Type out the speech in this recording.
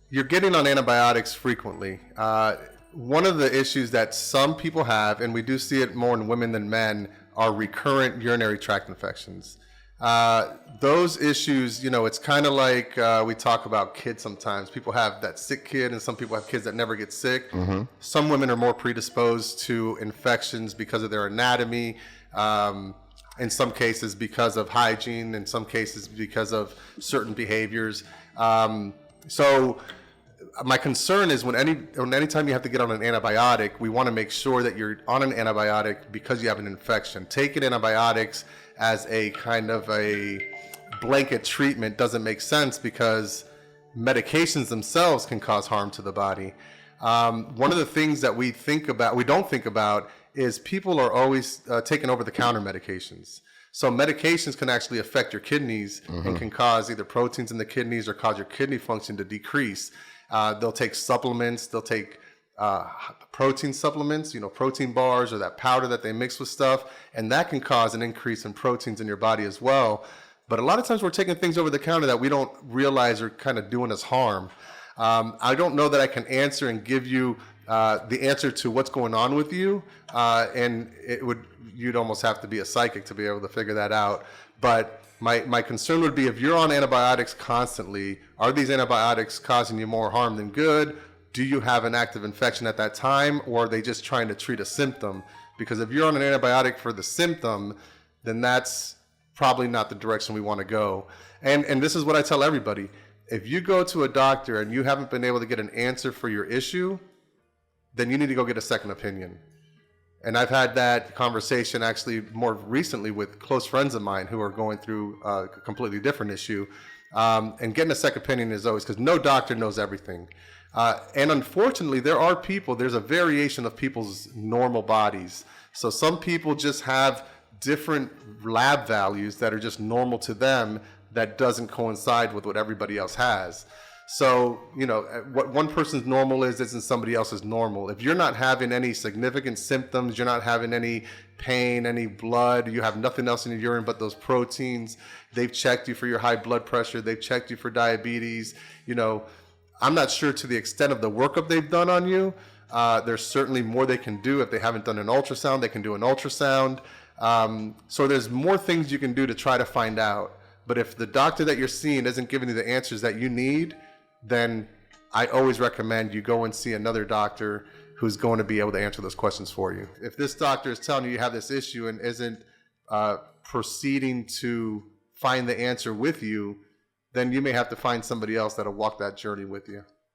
You're getting on antibiotics frequently. One of the issues that some people have, and we do see it more in women than men, are recurrent urinary tract infections. Those issues, it's kind of like we talk about kids sometimes. People have that sick kid, and some people have kids that never get sick. Mm-hmm. Some women are more predisposed to infections because of their anatomy. In some cases because of hygiene, in some cases because of certain behaviors. So my concern is when anytime you have to get on an antibiotic, we want to make sure that you're on an antibiotic because you have an infection. Taking antibiotics as a kind of a blanket treatment doesn't make sense because medications themselves can cause harm to the body. One of the things that we don't think about, is people are always taking over-the-counter medications. So medications can actually affect your kidneys mm-hmm. and can cause either proteins in the kidneys or cause your kidney function to decrease. They'll take supplements. They'll take protein supplements, protein bars or that powder that they mix with stuff, and that can cause an increase in proteins in your body as well. But a lot of times we're taking things over the counter that we don't realize are kind of doing us harm. I don't know that I can answer and give you the answer to what's going on with you, and you'd almost have to be a psychic to be able to figure that out. But my concern would be if you're on antibiotics constantly, are these antibiotics causing you more harm than good? Do you have an active infection at that time, or are they just trying to treat a symptom? Because if you're on an antibiotic for the symptom, then that's probably not the direction we want to go. And this is what I tell everybody. If you go to a doctor and you haven't been able to get an answer for your issue, then you need to go get a second opinion. And I've had that conversation actually more recently with close friends of mine who are going through a completely different issue. And getting a second opinion is always, because no doctor knows everything. And unfortunately, there's a variation of people's normal bodies. So some people just have different lab values that are just normal to them that doesn't coincide with what everybody else has. So, what one person's normal isn't somebody else's normal. If you're not having any significant symptoms, you're not having any pain, any blood, you have nothing else in your urine but those proteins, they've checked you for your high blood pressure, they've checked you for diabetes, I'm not sure to the extent of the workup they've done on you. There's certainly more they can do. If they haven't done an ultrasound, they can do an ultrasound. So there's more things you can do to try to find out. But if the doctor that you're seeing isn't giving you the answers that you need, then I always recommend you go and see another doctor who's going to be able to answer those questions for you. If this doctor is telling you have this issue and isn't proceeding to find the answer with you, then you may have to find somebody else that'll walk that journey with you.